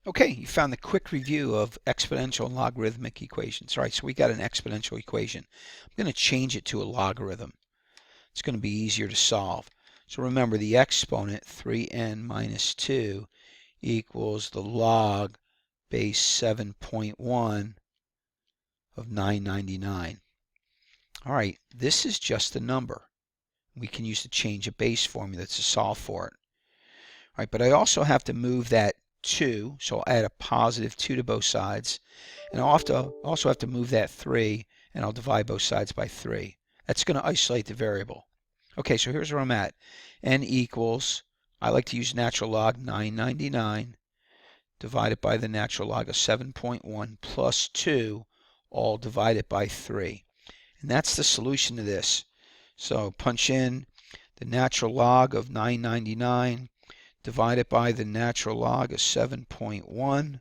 Okay, you found the quick review of exponential and logarithmic equations. All right, so we got an exponential equation. I'm going to change it to a logarithm. It's going to be easier to solve. So remember, the exponent, 3n minus 2, equals the log base 7.1 of 999. All right, this is just a number. We can use the change of base formula to solve for it. All right, but I also have to move that 2, so I'll add a positive 2 to both sides. And I'll also have to move that 3, and I'll divide both sides by 3. That's going to isolate the variable. Okay, so here's where I'm at. N equals, I like to use natural log 999 divided by the natural log of 7.1 plus 2, all divided by 3. And that's the solution to this. So punch in the natural log of 999 divided by the natural log of 7.1,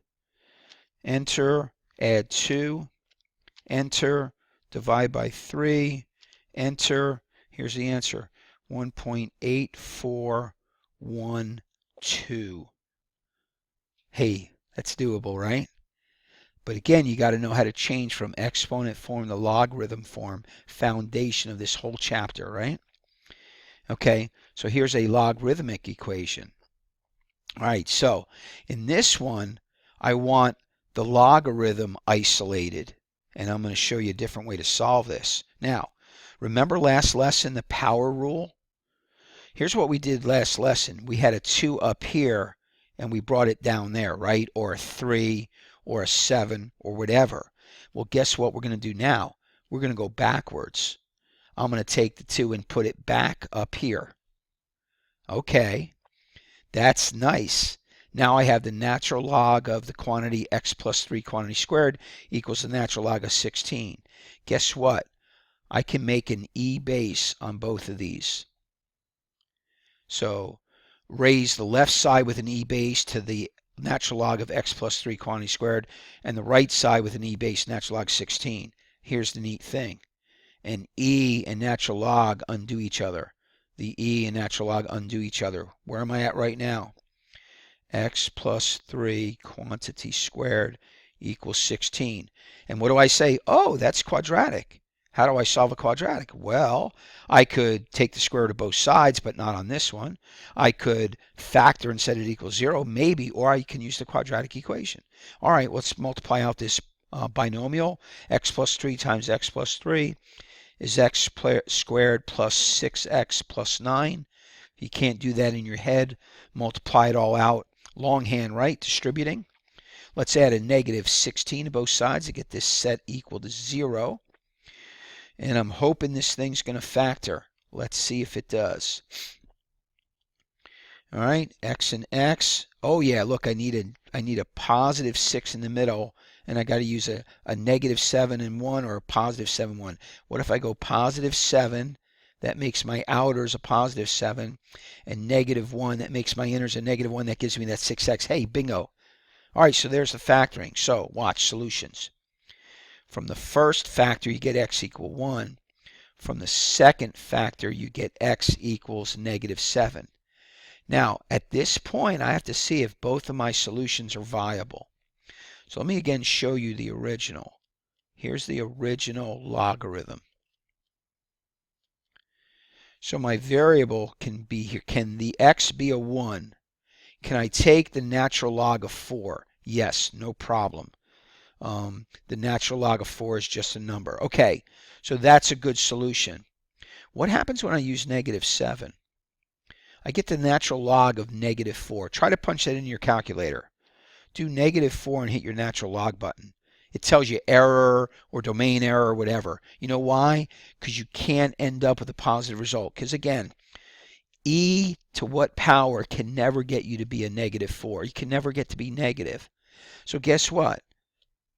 enter, add 2, enter, divide by 3, enter, here's the answer, 1.8412. Hey, that's doable, right? But again, you got to know how to change from exponent form to logarithm form, foundation of this whole chapter, right? Okay, so here's a logarithmic equation. All right, so in this one, I want the logarithm isolated, and I'm going to show you a different way to solve this. Now, remember last lesson, the power rule? Here's what we did last lesson. We had a 2 up here, and we brought it down there, right? Or a 3, or a 7, or whatever. Well, guess what we're going to do now? We're going to go backwards. I'm going to take the 2 and put it back up here. Okay. That's nice. Now I have the natural log of the quantity x plus 3 quantity squared equals the natural log of 16. Guess what? I can make an e base on both of these. So raise the left side with an e base to the natural log of x plus 3 quantity squared, and the right side with an e base natural log 16. Here's the neat thing. An e and natural log undo each other. The e and natural log undo each other. Where am I at right now? X plus 3 quantity squared equals 16. And what do I say? Oh, that's quadratic. How do I solve a quadratic? Well, I could take the square root of both sides, but not on this one. I could factor and set it equals 0, maybe, or I can use the quadratic equation. All right, let's multiply out this binomial. X plus 3 times x plus 3 is x squared plus 6x plus 9. You can't do that in your head. Multiply it all out. Longhand, right? Distributing. Let's add a negative 16 to both sides to get this set equal to 0. And I'm hoping this thing's going to factor. Let's see if it does. All right, x and x. Oh yeah, look, I need a positive 6 in the middle, and I got to use a negative 7 and 1 or a positive 7, 1. What if I go positive 7? That makes my outers a positive 7, and negative 1, that makes my inners a negative 1. That gives me that 6x. Hey, bingo. All right, so there's the factoring. So watch solutions. From the first factor, you get x equal 1. From the second factor, you get x equals negative 7. Now, at this point, I have to see if both of my solutions are viable. So let me again show you the original. Here's the original logarithm. So my variable can be here. Can the x be a 1? Can I take the natural log of 4? Yes, no problem. The natural log of 4 is just a number. Okay, so that's a good solution. What happens when I use negative 7? I get the natural log of negative 4. Try to punch that in your calculator. Do negative 4 and hit your natural log button. It tells you error or domain error or whatever. You know why? Because you can't end up with a positive result. Because again, e to what power can never get you to be a negative 4. You can never get to be negative. So guess what?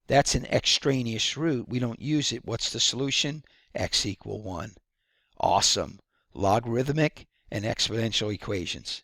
That's an extraneous root. We don't use it. What's the solution? X equal 1. Awesome. Logarithmic and exponential equations.